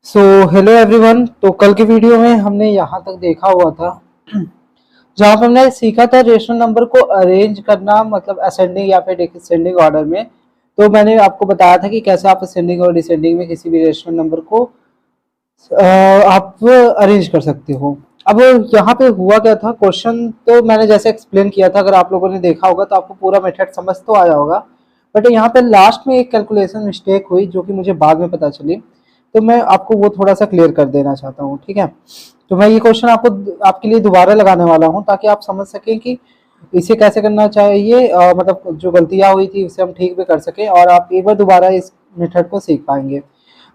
So hello everyone. तो कल की वीडियो में हमने यहाँ तक देखा हुआ था जहाँ पे हमने सीखा था रेशनल नंबर को अरेंज करना, मतलब असेंडिंग या फिर डिसेंडिंग ऑर्डर में। तो मैंने आपको बताया था कि कैसे आप असेंडिंग और डिसेंडिंग में किसी भी रेशनल नंबर को आप अरेंज कर सकते हो। अब यहाँ पे हुआ क्या था, क्वेश्चन तो मैंने जैसे एक्सप्लेन किया था, अगर आप लोगों ने देखा होगा तो आपको पूरा मेथड समझ तो आया होगा। बट यहाँ पे लास्ट में एक कैलकुलेशन मिस्टेक हुई जो कि मुझे बाद में पता चली, तो मैं आपको वो थोड़ा सा क्लियर कर देना चाहता हूँ। ठीक है, तो मैं ये क्वेश्चन आपके लिए दोबारा लगाने वाला हूँ ताकि आप समझ सकें कि इसे कैसे करना चाहिए, मतलब जो गलतियाँ हुई थी उसे हम ठीक भी कर सकें और आप एक बार दोबारा इस मेथड को सीख पाएंगे।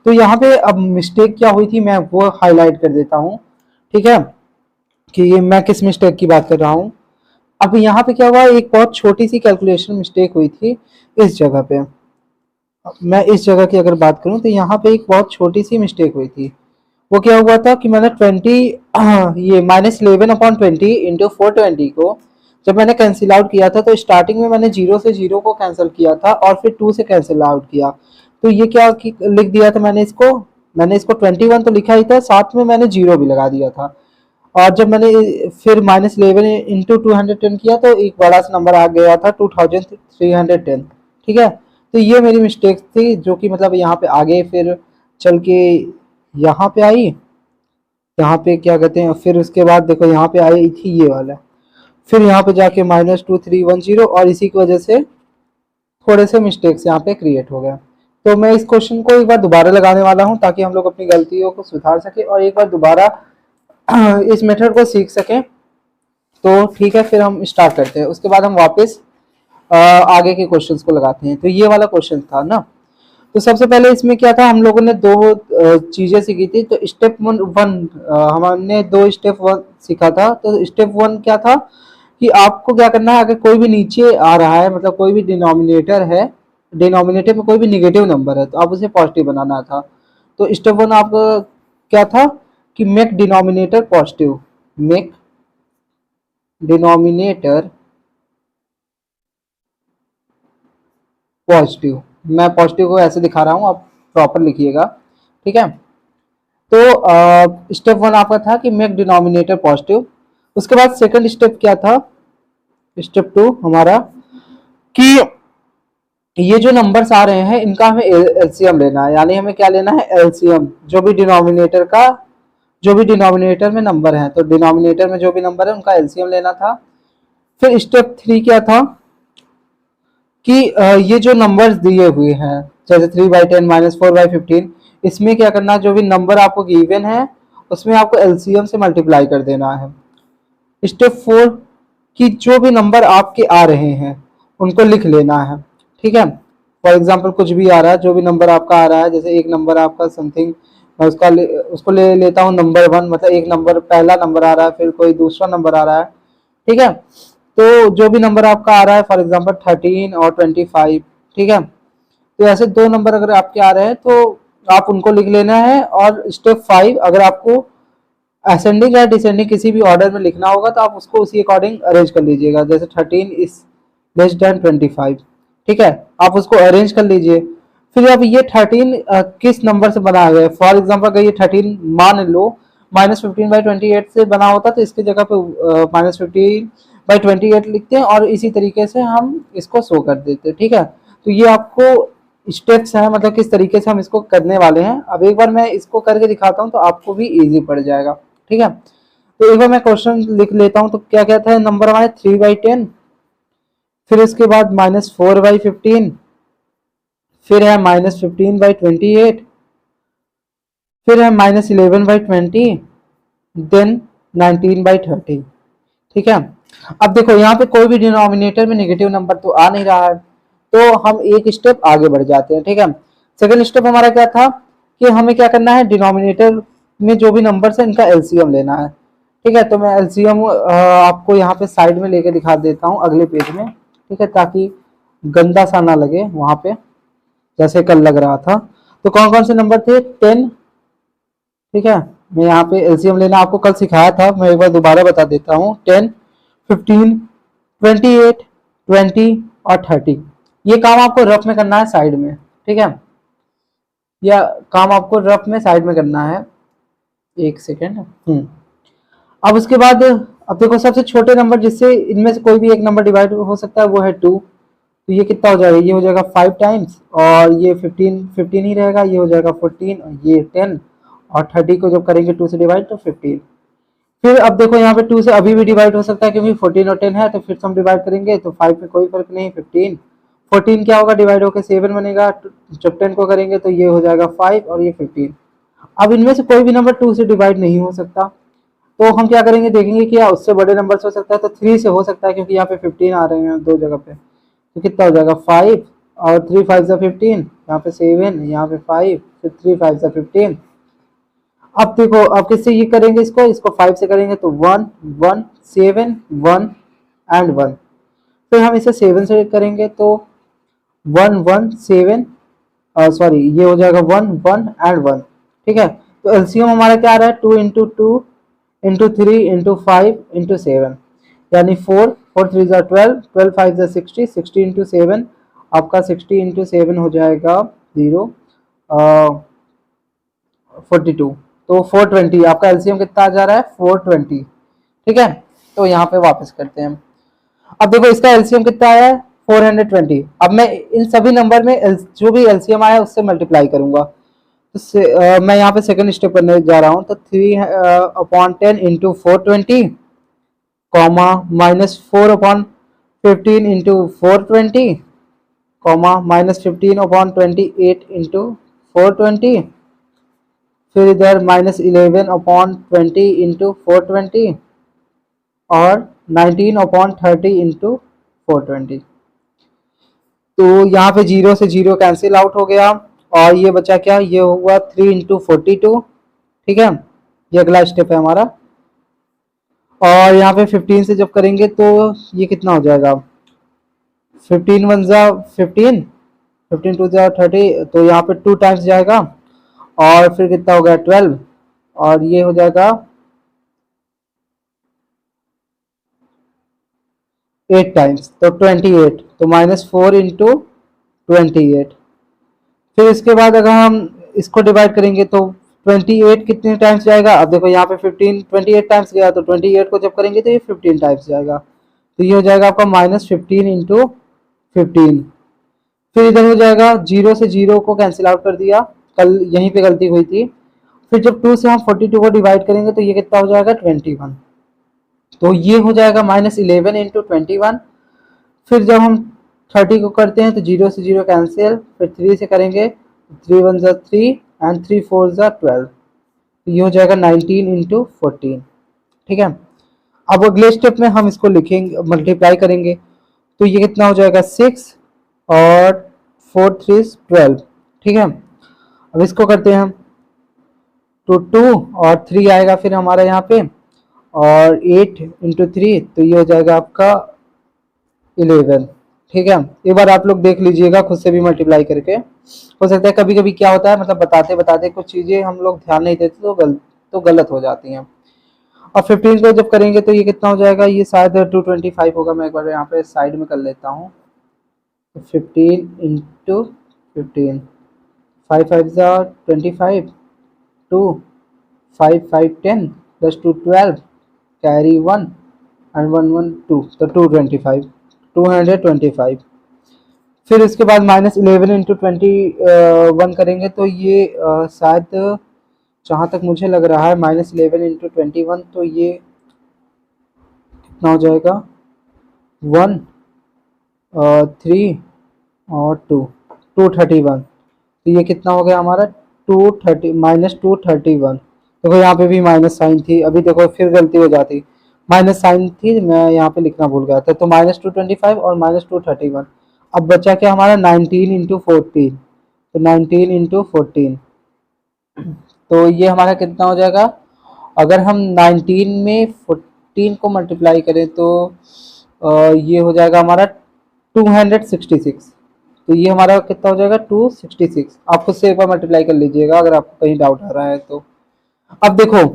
तो यहाँ पे अब मिस्टेक क्या हुई थी मैं वो हाईलाइट कर देता हूँ। ठीक है, कि ये मैं किस मिस्टेक की बात कर रहा हूँ। अब यहाँ पे क्या हुआ, एक बहुत छोटी सी कैलकुलेशन मिस्टेक हुई थी इस जगह पे। मैं इस जगह की अगर बात करूँ तो यहाँ पे एक बहुत छोटी सी मिस्टेक हुई थी। वो क्या हुआ था कि मैंने 20 ये -11/20 इंटू 420 को जब मैंने कैंसिल आउट किया था तो स्टार्टिंग में मैंने जीरो से जीरो को कैंसिल किया था और फिर 2 से कैंसिल आउट किया। तो ये क्या लिख दिया था मैंने इसको 21 तो लिखा ही था, साथ में मैंने जीरो भी लगा दिया था। और जब मैंने फिर -11 इंटू 210 किया तो एक बड़ा सा नंबर आ गया था 2310। ठीक है, तो ये मेरी मिस्टेक थी जो कि मतलब यहाँ पे आगे फिर चल के यहाँ पे आई। यहाँ पे क्या कहते हैं, फिर उसके बाद देखो यहाँ पे आई थी ये वाला, फिर यहाँ पे जाके -2310 और इसी की वजह से थोड़े से मिस्टेक्स यहाँ पे क्रिएट हो गए। तो मैं इस क्वेश्चन को एक बार दोबारा लगाने वाला हूँ ताकि हम लोग अपनी गलतियों को सुधार सके और एक बार दोबारा इस मेथड को सीख सकें। तो ठीक है, फिर हम स्टार्ट करते हैं, उसके बाद हम वापस आगे के क्वेश्चंस को लगाते हैं। तो ये वाला क्वेश्चन था ना, तो सबसे पहले इसमें क्या था, हम लोगों ने दो चीजें सीखी थी। तो स्टेप वन हमने दो स्टेप वन सीखा था। तो स्टेप वन क्या था कि आपको क्या करना है, अगर कोई भी नीचे आ रहा है, मतलब कोई भी डिनोमिनेटर है, डिनोमिनेटर में कोई भी निगेटिव नंबर है तो आप उसे पॉजिटिव बनाना था। तो स्टेप वन आप क्या था कि make denominator positive, make denominator positive. मैं पॉजिटिव को ऐसे दिखा रहा हूँ, आप प्रॉपर लिखिएगा। ठीक है, तो स्टेप वन आपका था कि मेक डिनोमिनेटर पॉजिटिव। उसके बाद सेकंड स्टेप क्या था, स्टेप टू हमारा, कि ये जो नंबर्स आ रहे हैं इनका हमें एलसीएम लेना है। यानी हमें क्या लेना है, एलसीएम, जो भी डिनोमिनेटर में नंबर है, तो डिनोमिनेटर में जो भी नंबर है उनका एलसीएम लेना था। फिर स्टेप थ्री क्या था कि ये जो नंबर्स दिए हुए हैं जैसे 3/10 -4/15, इसमें क्या करना है, जो भी नंबर आपको गिवन है उसमें आपको एलसीएम से मल्टीप्लाई कर देना है। स्टेप फोर कि जो भी नंबर आपके आ रहे हैं उनको लिख लेना है। ठीक है, फॉर एग्जाम्पल कुछ भी आ रहा है, जो भी नंबर आपका आ रहा है, जैसे एक नंबर आपका समथिंग, मैं उसको ले लेता हूँ नंबर वन, मतलब एक नंबर पहला नंबर आ रहा है, फिर कोई दूसरा नंबर आ रहा है। ठीक है, तो जो भी नंबर आपका आ रहा है, फॉर एग्जाम्पल 13 और 25। ठीक है, तो ऐसे दो नंबर अगर आपके आ रहे हैं तो आप उनको लिख लेना है। और स्टेप फाइव, अगर आपको असेंडिंग या डिसेंडिंग किसी भी ऑर्डर में लिखना होगा तो आप उसको उसी अकॉर्डिंग अरेंज कर लीजिएगा। जैसे 13 इज लेस देन 25। ठीक है, आप उसको अरेंज कर लीजिए। फिर अब ये 13 किस नंबर से बना है, फॉर एग्जाम्पल अगर ये 13 मान लो -15/28 से बना होता तो इसकी जगह पे -15/28 लिखते हैं और इसी तरीके से हम इसको शो कर देते हैं। ठीक है, तो ये आपको स्टेप्स हैं, मतलब किस तरीके से हम इसको करने वाले हैं। अब एक बार मैं इसको करके दिखाता हूँ तो आपको भी इजी पड़ जाएगा। ठीक है, तो एक बार मैं क्वेश्चन लिख लेता हूँ। तो क्या क्या था, नंबर हमारे 3/10, फिर इसके बाद -4/15, फिर है -15/28, फिर है -11/20, देन 19/30। ठीक है, अब देखो यहाँ पे कोई भी डिनोमिनेटर में नेगेटिव नंबर तो आ नहीं रहा है, तो हम एक स्टेप आगे बढ़ जाते हैं। ठीक है, सेकंड स्टेप हमारा क्या था कि हमें क्या करना है, डिनोमिनेटर में जो भी नंबर्स है इनका एलसीएम लेना है। ठीक है, तो मैं एलसीएम आपको यहाँ पे साइड में लेके दिखा देता हूँ अगले पेज में। ठीक है, ताकि गंदा सा ना लगे वहां पे जैसे कल लग रहा था। तो कौन कौन से नंबर थे, 10। ठीक है, मैं यहाँ पे एलसीएम लेना आपको कल सिखाया था, मैं एक बार दोबारा बता देता हूँ। 10, 15, 28, 20 और 30। ये काम आपको रफ में करना है साइड में। ठीक है, या काम आपको रफ में साइड में करना है। एक सेकेंड। अब उसके बाद अब देखो सबसे छोटे नंबर जिससे इनमें से कोई भी एक नंबर डिवाइड हो सकता है वो है 2। तो ये कितना हो जाएगा, ये हो जाएगा 5 टाइम्स, और ये 15 ही रहेगा, ये हो जाएगा 14 और ये 10, और 30 को जब करेंगे 2 से डिवाइड तो 15। फिर अब देखो यहाँ पे 2 से अभी भी डिवाइड हो सकता है क्योंकि 14 और 10 है, तो फिर से हम डिवाइड करेंगे तो 5 में कोई फर्क नहीं, 15 14 क्या होगा डिवाइड होकर 7 बनेगा, जब 10 को करेंगे तो ये हो जाएगा 5 और ये 15। अब इनमें से कोई भी नंबर 2 से डिवाइड नहीं हो सकता, तो हम क्या करेंगे, देखेंगे कि उससे बड़े नंबर से हो सकता है, तो 3 से हो सकता है क्योंकि यहाँ पे 15 आ रहे हैं दो जगह पे। तो कितना हो जाएगा 5 और 3 5 सा 15, यहाँ पे 7, यहाँ पे 5, फिर 3 5 सा 15। अब देखो अब किससे ये करेंगे, इसको 5 से करेंगे तो 1 1 7 1 एंड 1। फिर हम इसे 7 से करेंगे तो 1 1 7, सॉरी ये हो जाएगा 1 1 एंड 1। ठीक है, तो एलसीएम हमारा क्या आ रहा है, 2 इंटू 2 इंटू 3 इंटू 5 इंटू 7, यानी 4 4 3 ज़ा 12 12 5 ज़ा 60 60 इंटू 7, आपका 60 इंटू 7 हो जाएगा 0 42। तो 420 आपका एलसीएम कितना आ जा रहा है 420। ठीक है, तो यहाँ पे वापस करते हैं। अब देखो इसका एलसीएम कितना आया है 420। अब मैं इन सभी नंबर में जो भी एलसीएम आया है उससे मल्टीप्लाई करूंगा। तो मैं यहाँ पे सेकंड स्टेप करने जा रहा हूँ, तो 3/10 into 420 comma -4/15 into 420 comma -15/28 into 420, फिर इधर -11/20 इंटू 420 और 19/30 इंटू 420। तो यहाँ पे 0 से 0 कैंसिल आउट हो गया, और ये बचा क्या, ये हुआ 3 इंटू 42। ठीक है, ये अगला स्टेप है हमारा। और यहाँ पे 15 से जब करेंगे तो ये कितना हो जाएगा, 15 1 ज़ा 15 15 2 ज़ा 30, तो यहाँ पे 2 टाइम्स जाएगा, और फिर कितना हो गया 12, और ये हो जाएगा 8 टाइम्स तो 28, तो -4 इंटू 28। फिर इसके बाद अगर हम इसको डिवाइड करेंगे तो 28 कितने टाइम्स जाएगा, अब देखो यहाँ पे 15 28 टाइम्स गया, तो 28 को जब करेंगे तो ये 15 टाइम्स जाएगा, तो ये हो जाएगा आपका -15 इंटू 15। फिर इधर हो जाएगा 0 से 0 को कैंसिल आउट कर दिया, कल यहीं पे गलती हुई थी। फिर जब 2 से हम 42 को डिवाइड करेंगे तो ये कितना हो जाएगा 21, तो ये हो जाएगा -11 इंटू 21। फिर जब हम 30 को करते हैं तो 0 से 0 कैंसिल, फिर 3 से करेंगे 3 1 ज़ा 3 एंड 3 4 ज़ा 12, तो ये हो जाएगा 19 इंटू 14। ठीक है, अब अगले स्टेप में हम इसको लिखेंगे, मल्टीप्लाई करेंगे, तो ये कितना हो जाएगा 6 और 4 3 12। ठीक है, अब इसको करते हैं हम, तो 2 और 3 आएगा फिर हमारा यहाँ पे, और 8 इंटू 3, तो ये हो जाएगा आपका 11। ठीक है, एक बार आप लोग देख लीजिएगा खुद से भी मल्टीप्लाई करके, हो सकता है कभी कभी क्या होता है, मतलब बताते बताते कुछ चीज़ें हम लोग ध्यान नहीं देते तो गलत हो जाती हैं। और 15 को जब करेंगे तो ये कितना हो जाएगा, ये शायद 225 होगा, मैं एक बार यहाँ पे साइड में कर लेता हूँ। 15 इंटू 15, 5 5 ज़ा 25, 2 5 5 10 +2 12, कैरी 1 एंड 1 1 2, तो 225। फिर इसके बाद -11 इंटू 21 करेंगे तो ये शायद जहाँ तक मुझे लग रहा है -11 इंटू 21, तो ये कितना हो जाएगा 1 3 और 2 231, तो ये कितना हो गया हमारा 230 -231। देखो यहाँ पे भी माइनस साइन थी, अभी देखो फिर गलती हो जाती, माइनस साइन थी, मैं यहाँ पे लिखना भूल गया था, तो -225 और -231। अब बचा क्या हमारा 19 इंटू 14, तो 19 इंटू 14, तो ये हमारा कितना हो जाएगा, अगर हम 19 में 14 को मल्टीप्लाई करें तो ये हो जाएगा हमारा 266, तो ये हमारा कितना हो जाएगा 266। आप खुद से एक बार मल्टीप्लाई कर लीजिएगा अगर आपको कहीं डाउट आ रहा है तो। अब देखो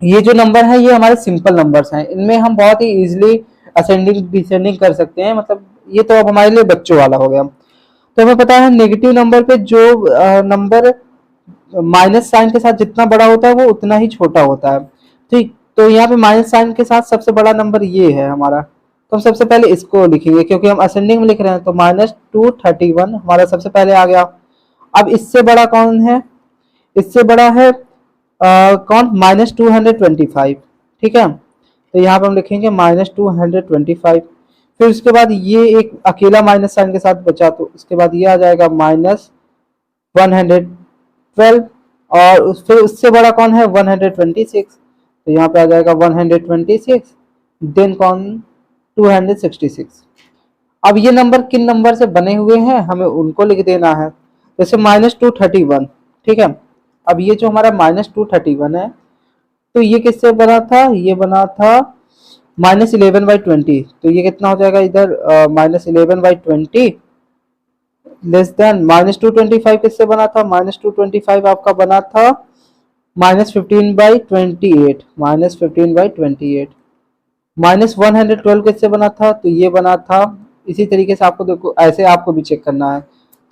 ये जो नंबर है ये हमारे सिंपल नंबर्स हैं, इनमें हम बहुत ही इजीली असेंडिंग डिसेंडिंग कर सकते हैं, मतलब ये तो अब हमारे लिए बच्चों वाला हो गया। तो हमें पता है नेगेटिव नंबर पे जो नंबर माइनस साइन के साथ जितना बड़ा होता है वो उतना ही छोटा होता है। ठीक, तो यहाँ पे माइनस साइन के साथ सबसे बड़ा नंबर ये है हमारा, तो हम सबसे पहले इसको लिखेंगे क्योंकि हम असेंडिंग में लिख रहे हैं। तो -231 हमारा सबसे पहले आ गया। अब इससे बड़ा कौन है? इससे बड़ा है कौन? -225। ठीक है, तो यहाँ पे हम लिखेंगे -225। फिर उसके बाद ये एक अकेला माइनस साइन के साथ बचा, तो उसके बाद ये आ जाएगा -112। और फिर उससे बड़ा कौन है? 126। तो यहाँ पे आ जाएगा 126, देन कौन? 266। अब ये नंबर किन नंबर से बने हुए हैं हमें उनको लिख देना है। जैसे -231, ठीक है। अब ये जो हमारा -231 है, तो ये किससे बना था? ये बना था -11/20। तो ये कितना हो जाएगा इधर? -11/20 लेस देन -225 किससे बना था? -225 आपका बना था -15/28, -15/28। -112 किससे बना था? तो ये बना था, इसी तरीके से आपको देखो ऐसे आपको भी चेक करना है।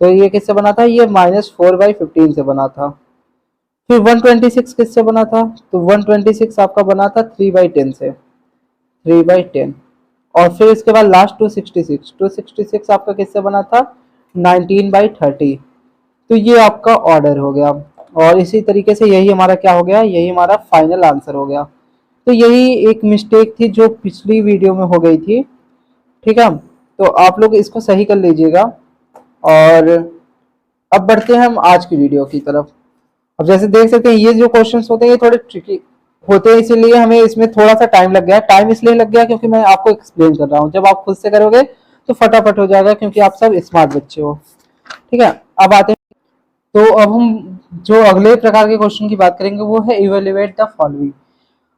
तो ये किससे बना था? ये -4/15 से बना था। फिर 126 किससे बना था? तो 126 आपका बना था 3/10 से, 3/10। और फिर इसके बाद लास्ट 266 आपका किससे बना था? 19/30। तो ये आपका ऑर्डर हो गया। और इसी तरीके से यही हमारा क्या हो गया? यही हमारा फाइनल आंसर हो गया। तो यही एक मिस्टेक थी जो पिछली वीडियो में हो गई थी। ठीक है, तो आप लोग इसको सही कर लीजिएगा। और अब बढ़ते हैं हम आज की वीडियो की तरफ। अब जैसे देख सकते हैं ये जो क्वेश्चंस होते हैं ये थोड़े ट्रिकी होते हैं, इसीलिए हमें इसमें थोड़ा सा टाइम लग गया। टाइम इसलिए लग गया क्योंकि मैं आपको एक्सप्लेन कर रहा हूँ। जब आप खुद से करोगे तो फटाफट हो जाएगा क्योंकि आप सब स्मार्ट बच्चे हो। ठीक है, अब आते हैं। तो अब हम जो अगले प्रकार के क्वेश्चन की बात करेंगे वो है इवेल्युएट द फॉलोइंग।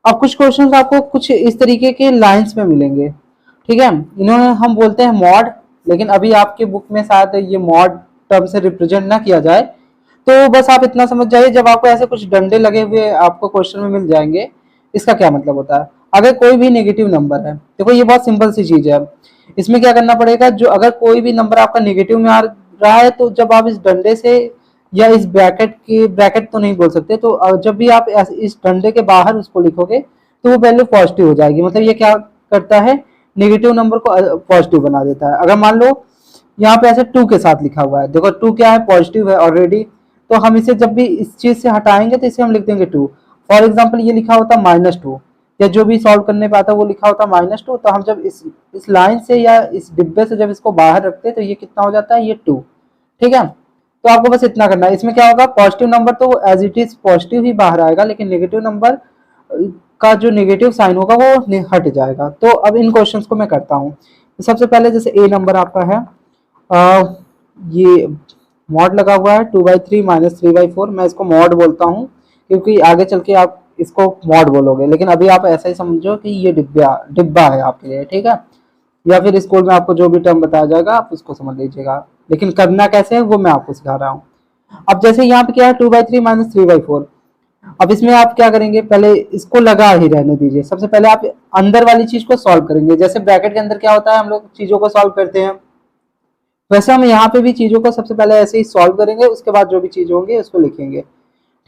अब कुछ क्वेश्चंस आपको कुछ इस तरीके के लाइंस में मिलेंगे। ठीक है, इन्होंने हम बोलते हैं मॉड, लेकिन अभी आपके बुक में शायद ये मॉड टर्म से रिप्रेजेंट ना किया जाए। तो बस आप इतना समझ जाइए, जब आपको ऐसे कुछ डंडे लगे हुए आपको क्वेश्चन में मिल जाएंगे, इसका क्या मतलब होता है? अगर कोई भी नेगेटिव नंबर है, देखो ये बहुत सिंपल सी चीज है। इसमें क्या करना पड़ेगा? जो अगर कोई भी नंबर आपका नेगेटिव में आ रहा है, तो जब आप इस डंडे से या इस ब्रैकेट तो नहीं बोल सकते, तो जब भी आप इस डंडे के बाहर उसको लिखोगे तो वो वैल्यू पॉजिटिव हो जाएगी। मतलब ये क्या करता है? नेगेटिव नंबर को पॉजिटिव बना देता है। अगर मान लो यहाँ पे ऐसे 2 के साथ लिखा हुआ है, देखो 2 क्या है? पॉजिटिव है ऑलरेडी। तो हम इसे जब भी इस चीज से हटाएंगे तो इसे हम लिख देंगे 2। फॉर एग्जाम्पल ये लिखा होता -2, या जो भी सॉल्व करने पे आता वो लिखा होता -2। तो हम जब इस लाइन से या इस डिब्बे से जब इसको बाहर रखते हैं तो ये कितना हो जाता है? ये 2। ठीक है, तो आपको बस इतना करना है। इसमें क्या होगा? पॉजिटिव नंबर तो एज इट इज पॉजिटिव ही बाहर आएगा, लेकिन नेगेटिव नंबर का जो नेगेटिव साइन होगा वो हट जाएगा। तो अब इन क्वेश्चंस को मैं करता हूँ। तो सबसे पहले जैसे ए नंबर आपका है, ये मॉड लगा हुआ है 2/3 -3/4। मैं इसको मॉड बोलता हूँ क्योंकि आगे चल के आप इसको मॉड बोलोगे, लेकिन अभी आप ऐसा ही समझो कि ये डिब्बा है आपके लिए। ठीक है, या फिर स्कूल में आपको जो भी टर्म बताया जाएगा आप उसको समझ लीजिएगा, लेकिन करना कैसे है वो मैं आपको सिखा रहा हूँ। अब जैसे यहाँ पे क्या है? 2/3 -3/4। अब इसमें आप क्या करेंगे? पहले इसको लगा ही रहने दीजिए। सबसे पहले आप अंदर वाली चीज को सॉल्व करेंगे। जैसे ब्रैकेट के अंदर क्या होता है, हम लोग चीजों को सॉल्व करते हैं, वैसे हम यहाँ पे भी चीजों को सबसे पहले ऐसे ही सॉल्व करेंगे, उसके बाद जो भी चीज होंगे उसको लिखेंगे।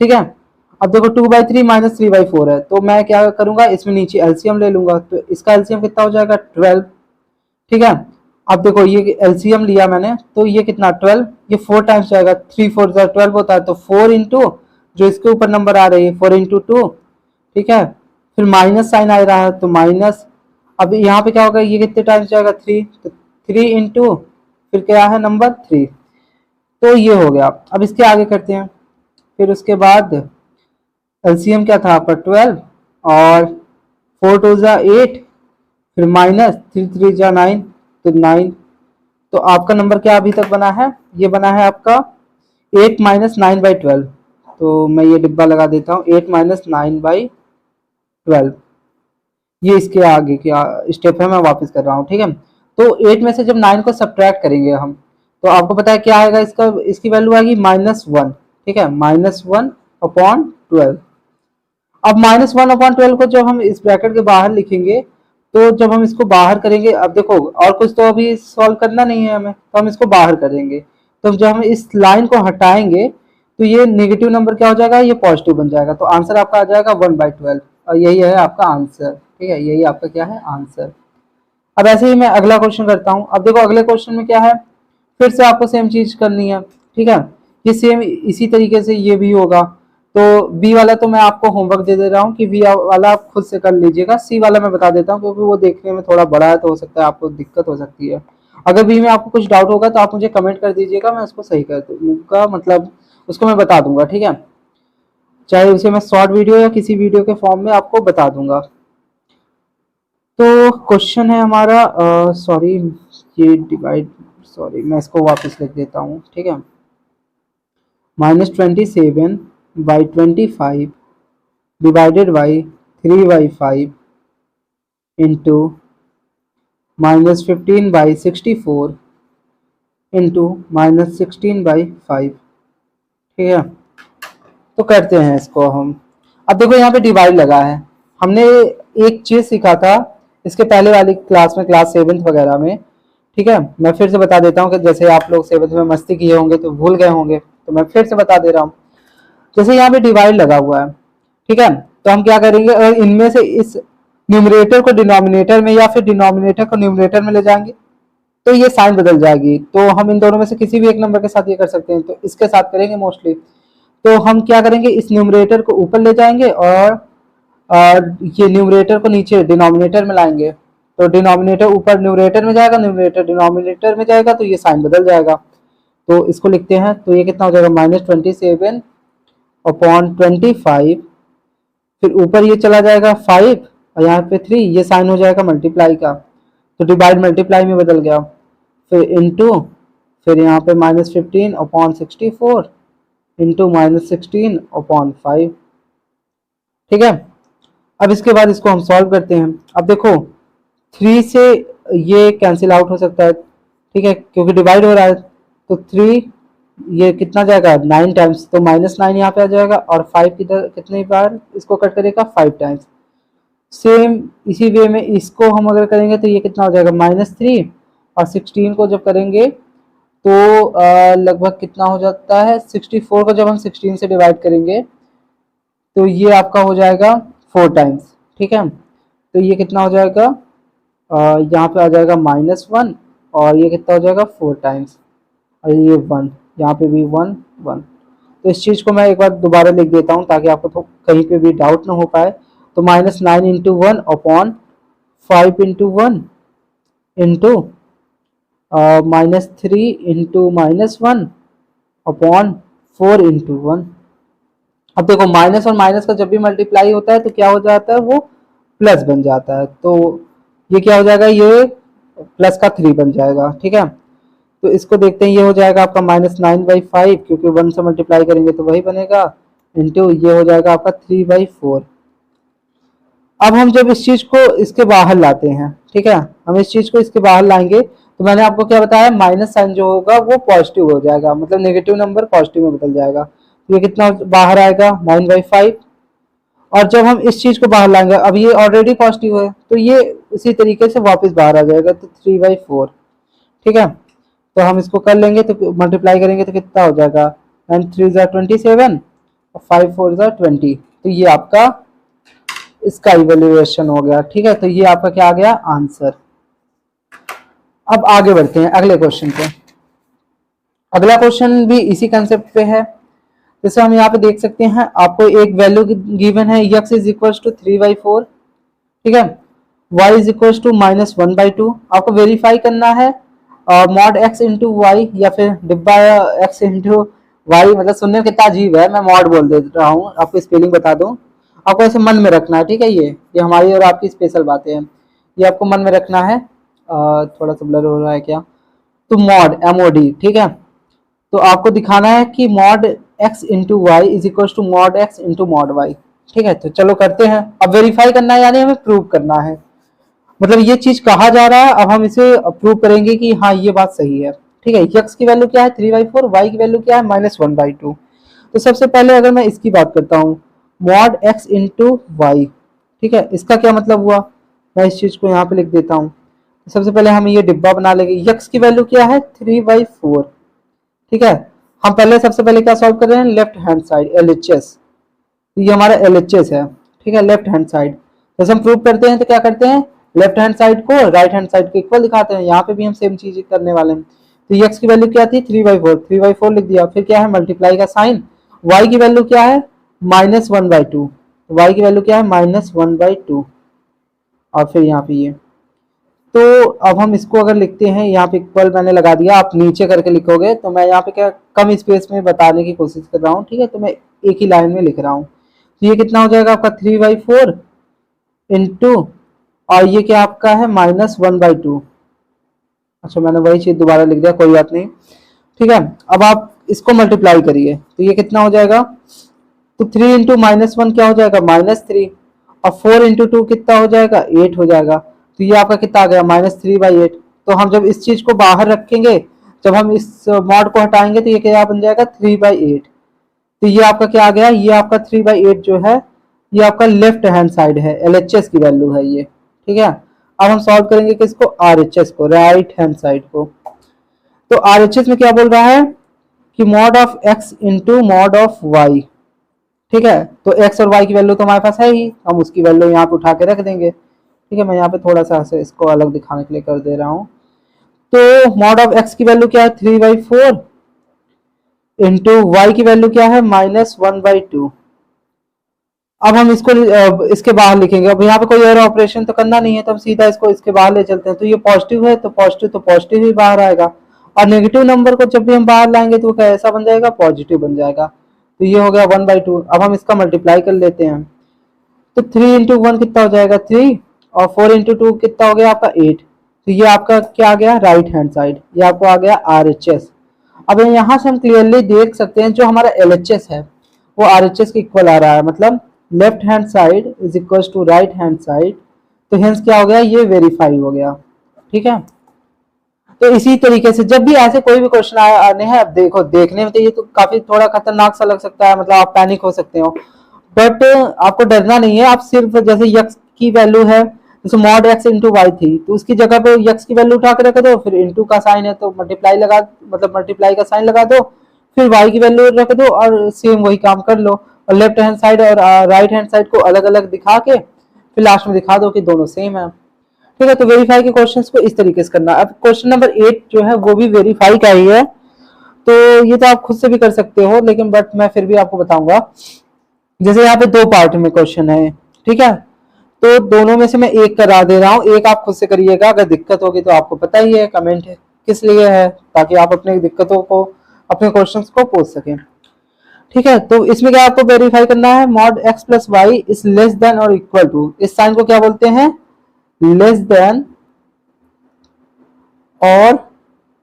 ठीक है, अब देखो 2/3 -3/4 है, तो मैं क्या करूंगा? इसमें नीचे एलसीएम ले लूंगा। तो इसका एलसीएम कितना हो जाएगा? 12। ठीक है, अब देखो ये एलसीएम लिया मैंने, तो ये कितना? 12। ये 4 टाइम्स जाएगा, 3 4 12 होता है। तो 4 इंटू जो इसके ऊपर नंबर आ रही है 4 इंटू 2। ठीक है, फिर माइनस साइन आ रहा है तो माइनस। अब यहाँ पे क्या होगा? ये कितने टाइम्स जाएगा? 3। तो 3 इंटू फिर क्या है? नंबर 3। तो ये हो गया। अब इसके आगे करते हैं। फिर उसके बाद एलसीएम क्या था आपका? 12, और 4 2 8, फिर माइनस 3 3 9, तो 9। तो आपका नंबर क्या अभी तक बना है? ये बना है आपका 8 -9/12। तो मैं ये डिब्बा लगा देता हूँ, 8 -9/12। ये इसके आगे क्या स्टेप है मैं वापस कर रहा हूँ। ठीक है, तो 8 में से जब 9 को सब्ट्रैक्ट करेंगे हम, तो आपको पता है क्या आएगा? इसकी वैल्यू आएगी -1। ठीक है, -1/12। अब -1/12 को जब हम इस ब्रैकेट के बाहर लिखेंगे, तो जब हम इसको बाहर करेंगे, अब देखो और कुछ तो अभी सॉल्व करना नहीं है हमें, तो हम इसको बाहर करेंगे। तो जब हम इस लाइन को हटाएंगे तो ये नेगेटिव नंबर क्या हो जाएगा, ये पॉजिटिव बन जाएगा। तो आंसर आपका आ जाएगा 1/12 और यही है आपका आंसर। ठीक है, यही आपका क्या है, आंसर। अब ऐसे ही मैं अगला क्वेश्चन करता हूँ। अब देखो अगले क्वेश्चन में क्या है, फिर से आपको सेम चीज करनी है। ठीक है, ये सेम इसी तरीके से ये भी होगा। तो बी वाला तो मैं आपको होमवर्क दे दे रहा हूँ कि बी वाला आप खुद से कर लीजिएगा। सी वाला मैं बता देता हूँ क्योंकि वो देखने में थोड़ा बड़ा है, तो हो सकता है आपको दिक्कत हो सकती है। अगर बी में आपको कुछ डाउट होगा तो आप मुझे कमेंट कर दीजिएगा, मैं उसको सही कर दूंगा, मतलब उसको मैं बता दूंगा। ठीक है, चाहे उसे मैं शॉर्ट वीडियो या किसी वीडियो के फॉर्म में आपको बता दूंगा। तो क्वेश्चन है हमारा, सॉरी ये डिवाइड, सॉरी मैं इसको वापस लिख देता हूँ। ठीक है, -27/25 डिवाइडेड बाई 3/5 इंटू -15/64 इंटू -16/5। ठीक है, तो करते हैं इसको हम। अब देखो यहाँ पे डिवाइड लगा है। हमने एक चीज सीखा था इसके पहले वाली क्लास में, क्लास 7th वगैरह में। ठीक है, मैं फिर से बता देता हूँ कि जैसे आप लोग 7th में मस्ती किए होंगे तो भूल गए होंगे, तो मैं फिर से बता दे रहा हूँ। जैसे यहाँ पे डिवाइड लगा हुआ है, ठीक है, तो हम क्या करेंगे, अगर इनमें से इस न्यूमरेटर को डिनोमिनेटर में या फिर डिनोमिनेटर को न्यूमरेटर में ले जाएंगे तो ये साइन बदल जाएगी। तो हम इन दोनों में से किसी भी एक नंबर के साथ ये कर सकते हैं, तो इसके साथ करेंगे मोस्टली। तो हम क्या करेंगे, इस न्यूमरेटर को ऊपर ले जाएंगे और ये न्यूमरेटर को नीचे डिनोमिनेटर में लाएंगे। तो डिनोमिनेटर ऊपर न्यूमरेटर में जाएगा, न्यूमरेटर डिनोमिनेटर में जाएगा, तो ये साइन बदल जाएगा। तो इसको लिखते हैं, तो ये कितना हो जाएगा, -27/25। फिर ऊपर ये चला जाएगा 5 और यहाँ पे 3, ये साइन हो जाएगा मल्टीप्लाई का, तो डिवाइड मल्टीप्लाई में बदल गया। फिर इनटू, फिर यहाँ पे -15/64 इंटू -16/5। ठीक है, अब इसके बाद इसको हम सॉल्व करते हैं। अब देखो 3 से ये कैंसिल आउट हो सकता है, ठीक है, क्योंकि डिवाइड हो रहा है। तो 3 ये कितना जाएगा, 9 टाइम्स, तो -9 यहाँ पे आ जाएगा। और 5 कितने बार इसको कट करेगा, 5 टाइम्स। सेम इसी वे में इसको हम अगर करेंगे तो ये कितना हो जाएगा, -3। और 16 को जब करेंगे तो लगभग कितना हो जाता है, 64 को जब हम 16 से डिवाइड करेंगे तो ये आपका हो जाएगा 4 टाइम्स। ठीक है, तो ये कितना हो जाएगा, यहाँ पे आ जाएगा -1 और ये कितना हो जाएगा 4 टाइम्स, और ये 1, यहाँ पे भी 1 1। तो इस चीज़ को मैं एक बार दोबारा लिख देता हूँ ताकि आपको तो कहीं पे भी डाउट ना हो पाए। तो -9 into 1 upon 5 into 1 into -3 into -1 upon 4 into 1। अब देखो माइनस और माइनस का जब भी मल्टीप्लाई होता है तो क्या हो जाता है, वो प्लस बन जाता है। तो ये क्या हो जाएगा, ये प्लस का 3 बन जाएगा। ठीक है, तो इसको देखते हैं, ये हो जाएगा आपका -9/5 क्योंकि 1 से मल्टीप्लाई करेंगे तो वही बनेगा, इंटू ये हो जाएगा आपका 3/4। अब हम जब इस चीज को इसके बाहर लाते हैं, ठीक है, हम इस चीज को इसके बाहर लाएंगे तो मैंने आपको क्या बताया, माइनस साइन जो होगा वो पॉजिटिव हो जाएगा, मतलब नेगेटिव नंबर पॉजिटिव में बदल जाएगा। तो ये कितना बाहर आएगा, 9/5। और जब हम इस चीज को बाहर लाएंगे, अब ये ऑलरेडी पॉजिटिव है तो ये इसी तरीके से वापस बाहर आ जाएगा, तो 3/4। ठीक है, तो हम इसको कर लेंगे, तो मल्टीप्लाई करेंगे तो कितना हो जाएगा, 9 3 27 और 5 4 20। तो ये आपका इसका इवेल्युएशन हो गया। ठीक है, तो ये आपका क्या आ गया, आंसर। अब आगे बढ़ते हैं अगले क्वेश्चन पे। अगला क्वेश्चन भी इसी कंसेप्ट पे है। जैसे हम यहाँ पे देख सकते हैं, आपको एक वैल्यू गिवन है, x इज इक्वल टू 3/4। ठीक है, y इज इक्वल टू -1/2। आपको वेरीफाई करना है मॉड x इंटू वाई या फिर डिब्बा x इंटू वाई, मतलब सुनने में कितना अजीब है, मैं मॉड बोल दे रहा हूँ, आपको स्पेलिंग बता दूं। आपको ऐसे मन में रखना है, ठीक है, ये हमारी और आपकी स्पेशल बातें हैं, ये आपको मन में रखना है। थोड़ा सा ब्लर हो रहा है क्या, तो मॉड MOD। ठीक है, तो आपको दिखाना है कि mod x into Y is equal to mod x into mod Y. ठीक है, तो चलो करते हैं। अब वेरीफाई करना है यानी हमें प्रूव करना है, मतलब ये चीज कहा जा रहा है, अब हम इसे प्रूव करेंगे कि हाँ ये बात सही है। ठीक है, x की वैल्यू क्या है 3/4, y की वैल्यू क्या है -1/2। तो सबसे पहले अगर मैं इसकी बात करता हूँ, मॉड x इंटू वाई, ठीक है, इसका क्या मतलब हुआ, मैं इस चीज को यहाँ पे लिख देता हूँ। सबसे पहले हम ये डिब्बा बना लेंगे, x की वैल्यू क्या है 3/4, ठीक है, हम पहले सबसे पहले क्या सॉल्व कर रहे हैं, लेफ्ट हैंड साइड LHS, ये हमारा LHS है, ठीक है, लेफ्ट हैंड साइड। जैसे हम प्रूव करते हैं तो क्या करते हैं, लेफ्ट हैंड साइड को राइट हैंड साइड के इक्वल दिखाते हैं। यहाँ पे भी हम सेम चीज करने वाले हैं। तो x की वैल्यू क्या थी, 3/4, 3/4 लिख दिया। फिर क्या है, मल्टीप्लाई का साइन। y की वैल्यू क्या है, -1/2, y की वैल्यू क्या है, -1/2, और फिर यहाँ पे ये। तो अब हम इसको अगर लिखते हैं, यहाँ पे इक्वल मैंने लगा दिया, आप नीचे करके लिखोगे तो मैं यहाँ पे क्या कम स्पेस में बताने की कोशिश कर रहा हूँ, ठीक है, तो मैं एक ही लाइन में लिख रहा हूँ। तो ये कितना हो जाएगा आपका 3/4 इंटू, और ये क्या आपका है, -1/2। अच्छा, मैंने वही चीज दोबारा लिख दिया, कोई बात नहीं, ठीक है। अब आप इसको मल्टीप्लाई करिए तो ये कितना हो जाएगा, तो 3 इंटू -1 क्या हो जाएगा, -3, और 4 इंटू 2 कितना हो जाएगा, 8 हो जाएगा। तो ये आपका कितना आ गया, -3/8। तो हम जब इस चीज को बाहर रखेंगे, जब हम इस मॉड को हटाएंगे तो ये क्या बन जाएगा, 3/8। तो ये आपका क्या आ गया, ये आपका 3/8 जो है, ये आपका लेफ्ट हैंड साइड है, LHS की वैल्यू है ये, ठीक है। अब हम सॉल्व करेंगे किसको, RHS को, राइट हैंड साइड को। तो RHS में क्या बोल रहा है कि mod of x into mod of y, ठीक है। तो x और y की वैल्यू तो हमारे पास है ही, हम उसकी वैल्यू यहाँ पे उठा के रख देंगे, ठीक है। मैं यहाँ पे थोड़ा सा ऐसे इसको अलग दिखाने के लिए कर दे रहा हूँ। तो मॉड ऑफ x की वैल्यू क्या है, 3/4 इंटू y की वैल्यू क्या है, -1/2। अब हम इसको इसके बाहर लिखेंगे। अब यहाँ पे कोई और ऑपरेशन तो करना नहीं है, तो हम सीधा इसको इसके बाहर ले चलते हैं। तो ये पॉजिटिव है तो पॉजिटिव ही बाहर आएगा, और नेगेटिव नंबर को जब भी हम बाहर लाएंगे तो कैसा बन जाएगा, पॉजिटिव बन जाएगा। तो ये हो गया 1/2। अब हम इसका मल्टीप्लाई कर लेते हैं। तो 3 इंटू 1 कितना हो जाएगा, 3, और 4 इंटू 2 कितना हो गया आपका, 8। तो ये आपका क्या आ गया, राइट हैंड साइड, ये आपको आ गया RHS। अब यहाँ से हम क्लियरली देख सकते हैं जो हमारा LHS है वो RHS के इक्वल आ रहा है, मतलब left hand side is equal to right hand side. तो हेंस क्या हो गया, ये वेरीफाई हो गया, ठीक है। तो इसी तरीके से जब भी ऐसे कोई भी क्वेश्चन आने हैं, अब देखो देखने में तो ये तो काफी थोड़ा खतरनाक सा लग सकता है, मतलब आप पैनिक हो सकते हो, बट आपको डरना नहीं है। आप सिर्फ जैसे यक्स की वैल्यू है, जैसे मॉड x इंटू वाई थी, तो उसकी जगह पे यक्स की वैल्यू उठा के रख दो, फिर इंटू का साइन है तो मल्टीप्लाई लगा, मतलब मल्टीप्लाई का साइन लगा दो, फिर y की वैल्यू रख दो, और सेम वही काम कर लो। और लेफ्ट हैंड साइड और राइट हैंड साइड को अलग अलग दिखा के फिर लास्ट में दिखा दो कि दोनों सेम है, ठीक है। तो वेरीफाई के क्वेश्चंस को इस तरीके से करना। अब क्वेश्चन नंबर 8 जो है वो भी वेरीफाई का ही है, तो ये तो आप खुद से भी कर सकते हो, लेकिन बट मैं फिर भी आपको बताऊंगा। जैसे यहाँ पे दो पार्ट में क्वेश्चन है, ठीक है, तो दोनों में से मैं एक करा दे रहा हूँ, एक आप खुद से करिएगा। अगर दिक्कत होगी तो आपको पता ही है कमेंट है किस लिए है, ताकि आप अपने दिक्कतों को, अपने क्वेश्चंस को पूछ सकें, ठीक है। तो इसमें क्या आपको वेरीफाई करना है, mod x plus y is less than और इक्वल टू, इस साइन को क्या बोलते हैं, लेस देन और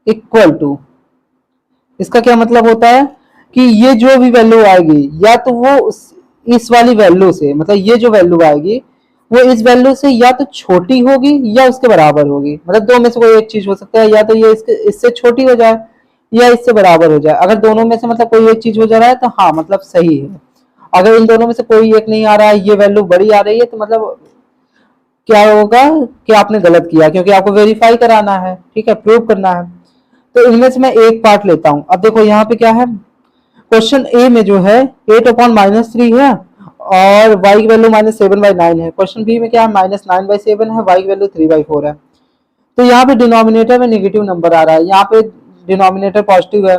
इक्वल टू। इसका क्या मतलब होता है कि ये जो भी वैल्यू आएगी, या तो वो इस वाली वैल्यू से, मतलब ये जो वैल्यू आएगी वो इस वैल्यू से या तो छोटी होगी या उसके बराबर होगी। मतलब दो में से कोई एक चीज हो सकता है, या तो ये इससे छोटी हो जाए या इससे बराबर हो जाए। अगर दोनों में से मतलब कोई एक चीज हो जा रहा है तो हाँ, मतलब सही है। अगर इन दोनों में से कोई एक नहीं आ रहा है, ये वैल्यू बड़ी आ रही है, तो मतलब क्या होगा कि आपने गलत किया, क्योंकि आपको वेरीफाई कराना है, ठीक है, प्रूव करना है। तो इनमें से मैं एक पार्ट लेता हूं। अब देखो यहाँ पे क्या है, क्वेश्चन ए में जो है 8/-3 है और y की वैल्यू -7/9 है। क्वेश्चन बी में क्या है, -9/7 है, y की वैल्यू 3/4 है। तो यहाँ पे डिनोमिनेटर में नेगेटिव नंबर आ रहा है, यहाँ पे डिनोमिनेटर पॉजिटिव है,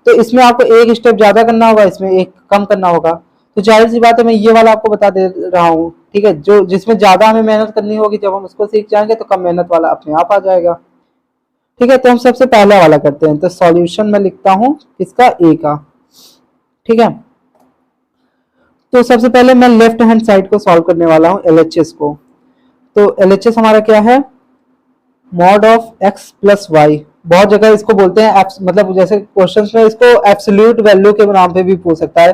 तो इसमें आपको एक स्टेप ज्यादा करना होगा, इसमें एक कम करना होगा। तो जाहिर सी बात है मैं ये वाला आपको बता दे रहा हूँ, ठीक है, जो जिसमें ज्यादा हमें मेहनत करनी होगी, जब हम उसको सीख जाएंगे तो कम मेहनत वाला अपने आप आ जाएगा, ठीक है। तो हम सबसे पहला वाला करते हैं। तो सॉल्यूशन में लिखता हूँ इसका ए का, ठीक है। तो सबसे पहले मैं लेफ्ट हैंड साइड को सॉल्व करने वाला हूँ, LHS को। तो LHS हमारा क्या है, mod of x plus y. बहुत जगह इसको बोलते हैं मतलब जैसे क्वेश्चन में इसको एब्सोल्यूट वैल्यू के नाम पे भी पूछ सकता है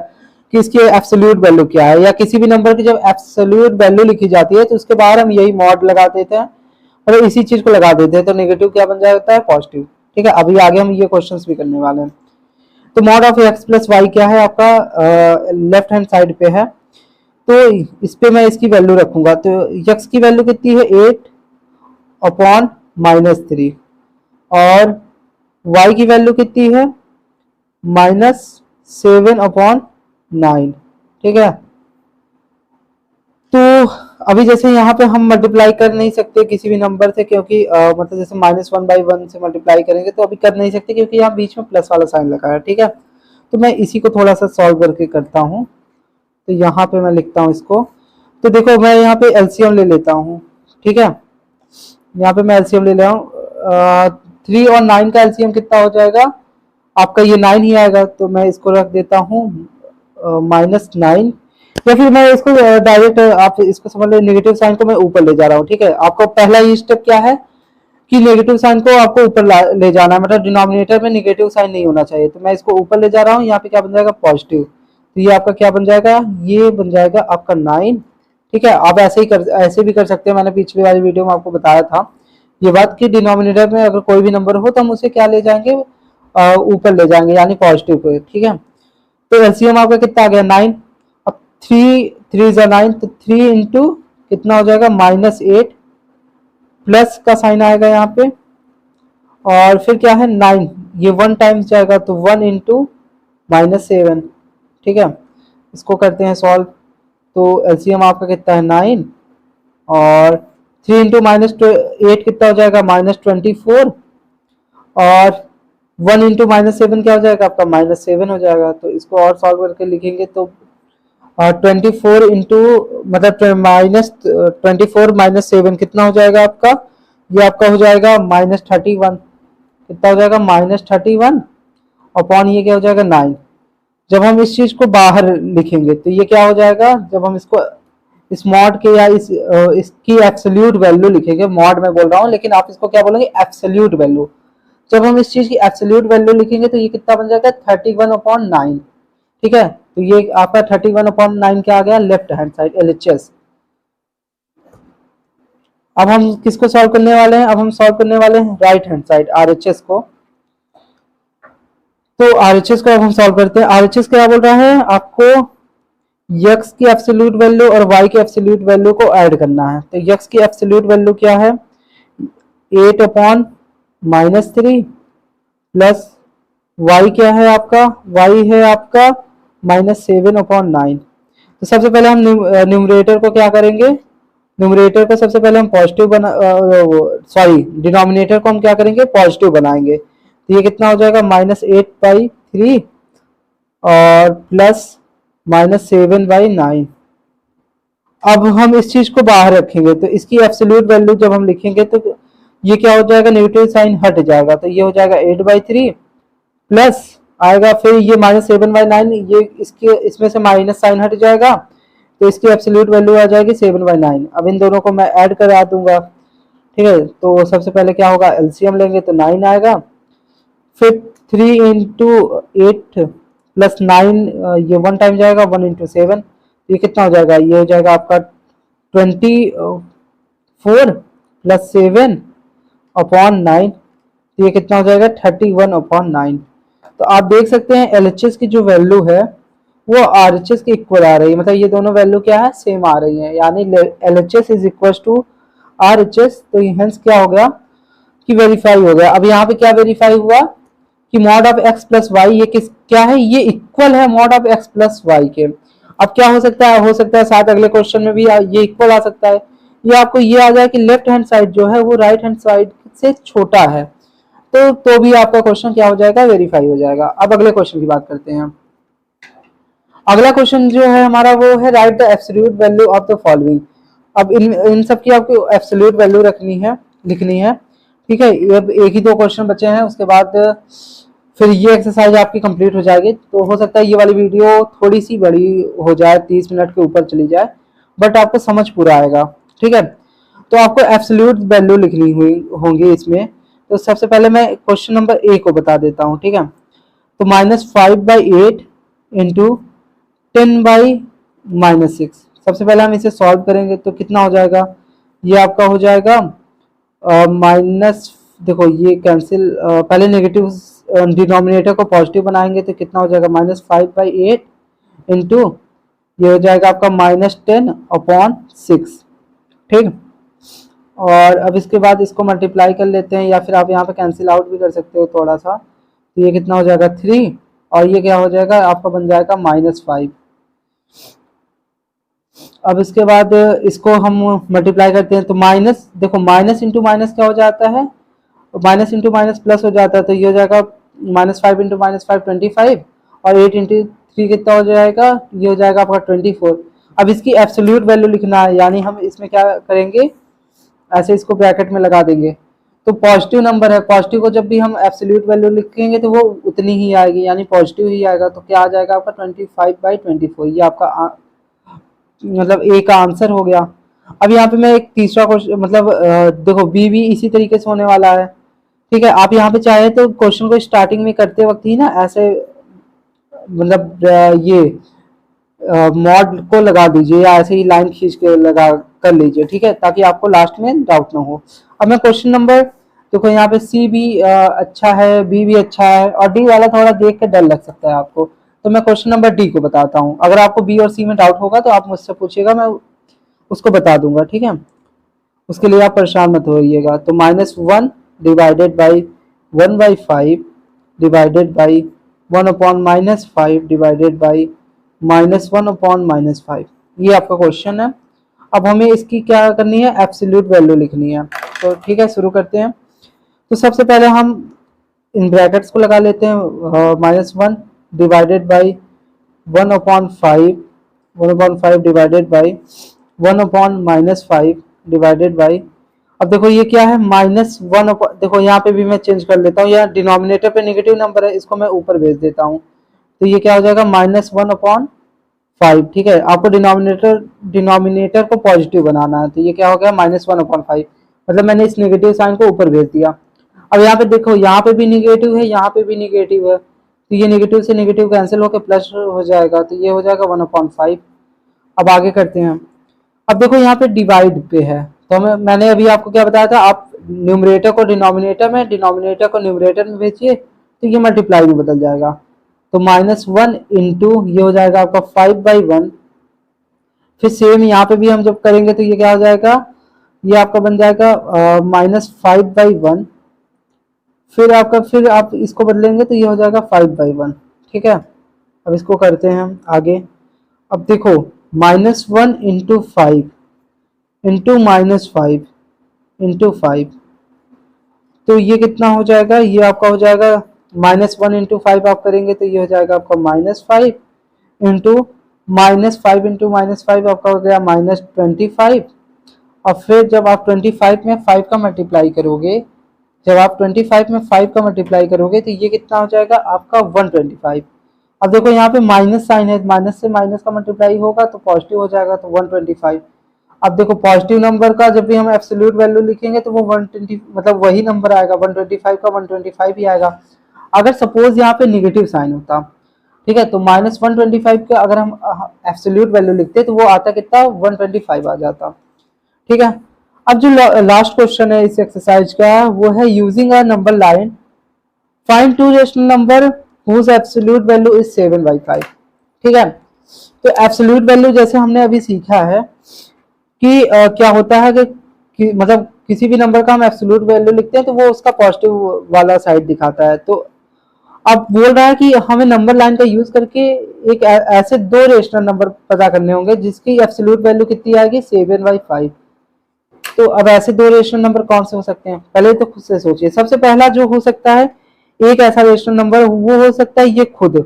कि इसकी एब्सोल्यूट वैल्यू क्या है, या किसी भी नंबर की जब एब्सोल्यूट वैल्यू लिखी जाती है तो उसके बाहर हम यही मॉड लगा देते हैं और इसी चीज को लगा देते हैं, तो नेगेटिव क्या बन जाता है, पॉजिटिव, ठीक है। अभी आगे हम ये क्वेश्चंस भी करने वाले हैं। तो mod of x plus y क्या है आपका, लेफ्ट हैंड साइड पे है, तो इस पे मैं इसकी वैल्यू रखूंगा। तो x की वैल्यू कितनी है, 8/-3, और y की वैल्यू कितनी है, -7/9, ठीक है। तो अभी जैसे यहाँ पे हम मल्टीप्लाई कर नहीं सकते किसी भी नंबर से, क्योंकि मतलब जैसे -1/1 से मल्टीप्लाई करेंगे तो अभी कर नहीं सकते, क्योंकि यहाँ बीच में प्लस वाला साइन लगा है, ठीक है। तो मैं इसी को थोड़ा सा सॉल्व करके करता हूँ। तो यहाँ पे मैं लिखता हूँ इसको। तो देखो मैं यहाँ पे एलसीएम ले लेता हूँ, ठीक है। यहाँ पे मैं एलसीएम ले रहा हूँ। 3 और 9 का एलसीएम कितना हो जाएगा आपका, ये 9 ही आएगा। तो मैं इसको रख देता हूँ -9, या फिर मैं इसको डायरेक्ट आप इसको समझ लो, नेगेटिव साइन को मैं ऊपर ले जा रहा हूँ, ठीक है। आपको पहला ही स्टेप क्या है कि नेगेटिव साइन को आपको ऊपर ले जाना है, मतलब डिनोमिनेटर में नेगेटिव साइन नहीं होना चाहिए। तो मैं इसको ऊपर ले जा रहा हूँ, यहाँ पे क्या बन जाएगा पॉजिटिव। तो ये आपका क्या बन जाएगा, ये बन जाएगा आपका 9, ठीक है। आप ऐसे भी कर सकते हैं, मैंने पिछली वाली वीडियो में आपको बताया था ये बात कि डिनोमिनेटर में अगर कोई भी नंबर हो तो हम उसे क्या ले जाएंगे, ऊपर ले जाएंगे, यानी पॉजिटिव को, ठीक है। तो एलसीएम आपका कितना आ गया 9। अब 3 3 9, तो 3 इंटू कितना हो जाएगा -8, प्लस का साइन आएगा यहाँ पे, और फिर क्या है 9, ये 1 टाइम्स जाएगा तो 1 इंटू -7, ठीक है। इसको करते हैं सॉल्व। तो एलसीएम आपका कितना है 9, और 3 इंटू -8 कितना हो जाएगा -24, और 1 इंटू -7 क्या हो जाएगा आपका -7 हो जाएगा। तो इसको और सॉल्व करके लिखेंगे तो 24 इंटू मतलब -24 -7 कितना हो जाएगा आपका, ये आपका हो जाएगा -31। कितना हो जाएगा -31 अपॉन ये क्या हो जाएगा 9। जब हम इस चीज को बाहर लिखेंगे तो ये क्या हो जाएगा, जब हम इसको इस मॉड के या इसकी एब्सोल्यूट वैल्यू लिखेंगे, मॉड में बोल रहा हूँ लेकिन आप इसको क्या बोलेंगे एब्सोल्यूट वैल्यू। जब हम इस चीज की एब्सोल्यूट वैल्यू लिखेंगे तो ये कितना बन जाएगा 31/9, ठीक है। तो ये आपका 31/9 क्या आ गया लेफ्ट हैंड साइड एलएचएस। अब हम किसको सॉल्व करने वाले हैं, अब हम सॉल्व करने वाले हैं राइट हैंड साइड आरएचएस को। तो आरएचएस को अब हम सॉल्व करते हैं। आरएचएस क्या बोल रहा है, आपको x की एब्सोल्यूट वैल्यू और y की एब्सोल्यूट वैल्यू को ऐड करना है। तो x की एब्सोल्यूट वैल्यू क्या है 8/-3 प्लस y क्या है आपका, y है आपका -7/9। तो सबसे पहले हम न्यूमरेटर को क्या करेंगे, न्यूमरेटर को सबसे पहले हम पॉजिटिव बना सॉरी डिनोमिनेटर को हम क्या करेंगे पॉजिटिव बनाएंगे। तो ये कितना हो जाएगा -8/3 और प्लस -7/9। अब हम इस चीज को बाहर रखेंगे तो इसकी एब्सोल्यूट वैल्यू जब हम लिखेंगे तो ये क्या हो जाएगा, नेगेटिव साइन हट जाएगा। तो ये हो जाएगा 8/3 प्लस आएगा फिर ये -7/9, ये इसके इसमें से माइनस साइन हट जाएगा तो इसकी एब्सोल्यूट वैल्यू आ जाएगी 7/9। अब इन दोनों को मैं ऐड करा दूंगा, ठीक है। तो सबसे पहले क्या होगा एलसीएम लेंगे तो 9 आएगा, फिर 3 इंटू 8 प्लस 9, ये 1 टाइम जाएगा 1 इंटू 7, ये कितना हो जाएगा, ये हो जाएगा आपका 24 प्लस 7/9। तो ये कितना हो जाएगा 31/9। तो आप देख सकते हैं एलएचएस की जो वैल्यू है वो आरएचएस के इक्वल आ रही है, मतलब ये दोनों वैल्यू क्या है सेम आ रही है, यानी LHS is equal to RHS. तो हेंस क्या हो गया कि वेरीफाई हो गया। अब यहाँ पे क्या वेरीफाई हुआ कि mod of x plus y ये किस क्या है, ये इक्वल है mod of x plus y के। अब क्या हो सकता है शायद अगले क्वेश्चन में भी ये इक्वल आ सकता है, ये आपको ये आ जाए कि लेफ्ट हैंड साइड जो है वो राइट हैंड साइड से छोटा है, तो भी आपका क्वेश्चन क्या हो जाएगा वेरीफाई हो जाएगा। अब अगले क्वेश्चन की बात करते हैं। अगला क्वेश्चन जो है हमारा वो है right the absolute value of the following. अब इन सब की आपको एब्सोल्यूट वैल्यू लिखनी है, ठीक है। अब एक ही 2 क्वेश्चन बचे हैं, उसके बाद फिर ये एक्सरसाइज आपकी कंप्लीट हो जाएगी। तो हो सकता है ये वाली वीडियो थोड़ी सी बड़ी हो जाए, 30 मिनट के ऊपर चली जाए, बट आपको समझ पूरा आएगा, ठीक है। तो आपको एब्सोल्यूट वैल्यू लिखनी होंगी इसमें। तो सबसे पहले मैं क्वेश्चन नंबर ए को बता देता हूँ, ठीक है। तो -5/8 इंटू 10/-6। सबसे पहले हम इसे सॉल्व करेंगे तो कितना हो जाएगा, ये आपका हो जाएगा माइनस, देखो ये कैंसिल, पहले नेगेटिव डिनोमिनेटर को पॉजिटिव बनाएंगे तो कितना हो जाएगा -5/8 इंटू ये हो जाएगा आपका -10/6, ठीक। और अब इसके बाद इसको मल्टीप्लाई कर लेते हैं, या फिर आप यहाँ पे कैंसिल आउट भी कर सकते हो थोड़ा सा। तो ये कितना हो जाएगा 3 और ये क्या हो जाएगा आपका बन जाएगा -5। अब इसके बाद इसको हम मल्टीप्लाई करते हैं तो माइनस, देखो माइनस इंटू माइनस क्या हो जाता है, माइनस इंटू माइनस प्लस हो जाता है, तो ये हो जाएगा -5 इंटू -5 25, और 8 इंटू 3 कितना हो जाएगा, ये हो जाएगा आपका 24। अब इसकी एब्सोल्यूट वैल्यू लिखना है, यानी हम इसमें क्या करेंगे, ऐसे इसको ब्रैकेट में लगा देंगे। तो पॉजिटिव नंबर है, पॉजिटिव को जब भी हम एब्सोल्यूट वैल्यू लिखेंगे तो वो उतनी ही आएगी, यानी पॉजिटिव ही आएगा। तो क्या आ जाएगा आपका 25/24, ये आपका मतलब ए का आंसर हो गया। अब यहाँ पे मैं एक तीसरा क्वेश्चन, मतलब देखो बी भी इसी तरीके से होने वाला है, ठीक है। आप यहाँ पे चाहे तो क्वेश्चन को स्टार्टिंग में करते वक्त ही ना ऐसे मतलब ये मॉड को लगा दीजिए, या ऐसे ही लाइन खींच के लगा कर लीजिए, ठीक है, ताकि आपको लास्ट में डाउट ना हो। अब मैं क्वेश्चन नंबर, देखो यहाँ पे सी भी अच्छा है, बी भी अच्छा है, और डी वाला थोड़ा देख के डर लग सकता है आपको, तो मैं क्वेश्चन नंबर डी को बताता हूँ। अगर आपको बी और सी में डाउट होगा तो आप मुझसे पूछिएगा, मैं उसको बता दूंगा, ठीक है। उसके लिए आप परेशान मत होइएगा। तो -1 divided by 1/5 divided by 1/-5 divided by -1/-5, ये आपका क्वेश्चन है। अब हमें इसकी क्या करनी है, एब्सोल्यूट वैल्यू लिखनी है। तो ठीक है, शुरू करते हैं। तो सबसे पहले हम इन ब्रैकेट्स को लगा लेते हैं, -1 divided by 1/5, 1/5 divided by 1/-5 divided by, अब देखो ये क्या है -1, देखो यहाँ पे भी मैं चेंज कर लेता हूँ, यहाँ डिनोमिनेटर पे नेगेटिव नंबर है, इसको मैं ऊपर भेज देता हूँ। तो ये क्या हो जाएगा -1/5, ठीक है। आपको डिनोमिनेटर को पॉजिटिव बनाना है, तो ये क्या हो गया -1/5, मतलब मैंने इस नेगेटिव साइन को ऊपर भेज दिया। अब यहाँ पे देखो, यहाँ पे भी निगेटिव है, यहाँ पे भी निगेटिव है, तो ये नेगेटिव से नेगेटिव कैंसिल होकर प्लस हो जाएगा, तो ये हो जाएगा 1/5। अब आगे करते हैं। अब देखो यहाँ पे डिवाइड पे है, तो मैंने अभी आपको क्या बताया था, आप न्यूमरेटर को डिनोमिनेटर में, डिनोमिनेटर को न्यूमरेटर में भेजिए, तो ये मल्टीप्लाई में बदल जाएगा। तो -1 इंटू ये हो जाएगा आपका 5/1, फिर सेम यहाँ पे भी हम जब करेंगे तो ये क्या हो जाएगा, ये आपका बन जाएगा -5/1, फिर आप इसको बदलेंगे तो ये हो जाएगा 5/1, ठीक है। अब इसको करते हैं हम आगे। अब देखो -1 इंटू 5 इंटू -5 इंटू 5, तो ये कितना हो जाएगा, ये आपका हो जाएगा -1 इंटू 5 आप करेंगे तो ये हो जाएगा आपका -5 इंटू -5 इंटू -5 आपका हो गया -25, और फिर जब आप 25 में 5 का मल्टीप्लाई करोगे, जब आप 25 में 5 का मल्टीप्लाई करोगे तो ये कितना हो जाएगा आपका 125। अब देखो यहाँ पे माइनस साइन है, माइनस से माइनस का मल्टीप्लाई होगा तो पॉजिटिव हो जाएगा, तो 125। अब देखो पॉजिटिव नंबर का जब भी हम एब्सोल्यूट वैल्यू लिखेंगे तो वो 120, मतलब वही नंबर आएगा, 125 का 125 ही आएगा। अगर सपोज यहाँ पे नेगेटिव साइन होता, ठीक है, तो -125 का अगर हम एब्सोल्यूट वैल्यू लिखते तो वो आता कितना, 125 आ जाता, ठीक है। अब जो लास्ट क्वेश्चन है इस एक्सरसाइज का, वो है using a number line find two rational number whose absolute value is 7/5, ठीक है। तो एब्सोल्यूट वैल्यू जैसे हमने अभी सीखा है कि क्या होता है कि मतलब किसी भी नंबर का हम एब्सोल्यूट वैल्यू लिखते हैं तो वो उसका पॉजिटिव वाला साइड दिखाता है। तो अब बोल रहा है कि हमें नंबर लाइन का यूज करके एक ऐसे दो रेशनल नंबर पता करने होंगे जिसकी एब्सोल्यूट वैल्यू कितनी आएगी, 7/5। तो अब ऐसे दो रेशनल नंबर कौन से हो सकते हैं, पहले तो खुद से सोचिए। सबसे पहला जो हो सकता है, एक ऐसा रेशनल नंबर वो हो सकता है ये खुद,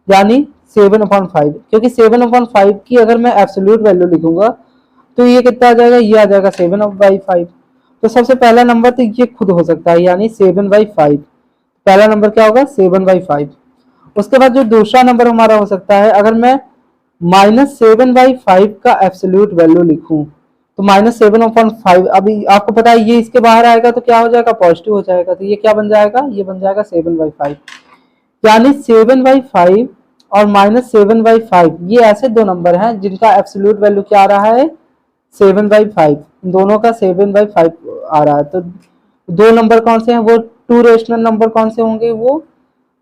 यानी 7/5, क्योंकि 7/5 की अगर मैं एब्सोल्यूट वैल्यू लिखूंगा तो ये कितना आ जाएगा, ये आ जाएगा 7/5। तो सबसे पहला नंबर तो ये खुद हो सकता है, यानी 7/5। पहला नंबर क्या होगा, 7/5। उसके बाद जो दूसरा नंबर हमारा हो सकता है, अगर मैं -7/5 का एब्सोल्यूट वैल्यू लिखूं तो -7/5, अभी आपको पता है ये इसके बाहर आएगा तो क्या हो जाएगा, पॉजिटिव हो जाएगा, तो ये क्या बन जाएगा, ये बन जाएगा 7/5। यानी 7/5 और -7/5 ये ऐसे दो नंबर हैं जिनका एब्सोल्यूट वैल्यू क्या आ रहा है, 7/5, दोनों का 7/5 आ रहा है। तो दो नंबर कौन से हैं, वो टू रेशनल नंबर कौन से होंगे, वो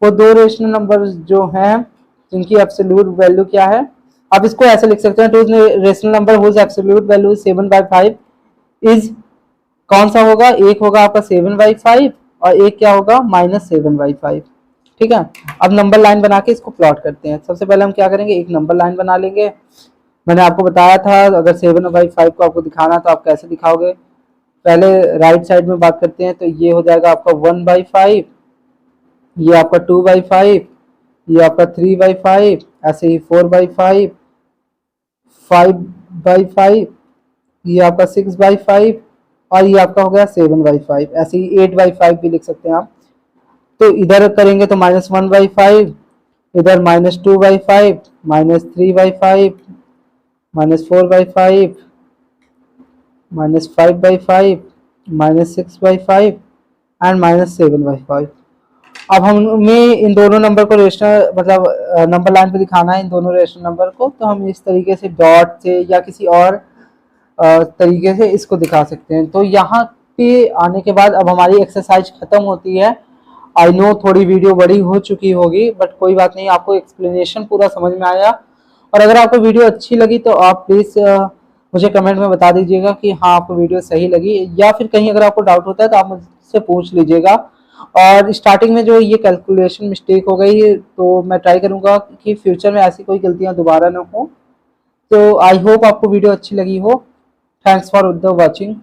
दो रेशनल नंबर जो हैं जिनकी एब्सोल्यूट वैल्यू क्या है, आप इसको ऐसे लिख सकते हैं, two rational number whose absolute value 7/5 is, कौन सा होगा, एक होगा आपका 7/5 और एक क्या होगा, -7/5, ठीक है। अब नंबर लाइन बना के इसको प्लॉट करते हैं। सबसे पहले हम क्या करेंगे, एक नंबर लाइन बना लेंगे। मैंने आपको बताया था अगर 7/5 को आपको दिखाना तो आप कैसे दिखाओगे। पहले राइट साइड में बात करते हैं, तो ये हो जाएगा आपका 1/5, ये आपका 2/5, ये आपका 3/5, ऐसे ही 4/5, 5/5, ये आपका 6/5 और ये आपका हो गया 7/5। ऐसे ही 8/5 भी लिख सकते हैं आप। तो इधर करेंगे तो -1/5, इधर -2/5, -3/5, -4/5, -5/5, -6/5 एंड -7/5। अब हमें इन दोनों नंबर को रेशनल मतलब नंबर लाइन पे दिखाना है इन दोनों रेशनल नंबर को, तो हम इस तरीके से डॉट से या किसी और तरीके से इसको दिखा सकते हैं। तो यहाँ पे आने के बाद अब हमारी एक्सरसाइज खत्म होती है। आई नो थोड़ी वीडियो बड़ी हो चुकी होगी, बट कोई बात नहीं, आपको एक्सप्लेनेशन पूरा समझ में आया। और अगर आपको वीडियो अच्छी लगी तो आप प्लीज़ मुझे कमेंट में बता दीजिएगा कि हाँ आपको वीडियो सही लगी, या फिर कहीं अगर आपको डाउट होता है तो आप मुझसे पूछ लीजिएगा। और स्टार्टिंग में जो ये कैलकुलेशन मिस्टेक हो गई है, तो मैं ट्राई करूँगा कि फ्यूचर में ऐसी कोई गलतियाँ दोबारा ना हो। तो आई होप आपको वीडियो अच्छी लगी हो। Thanks for the watching.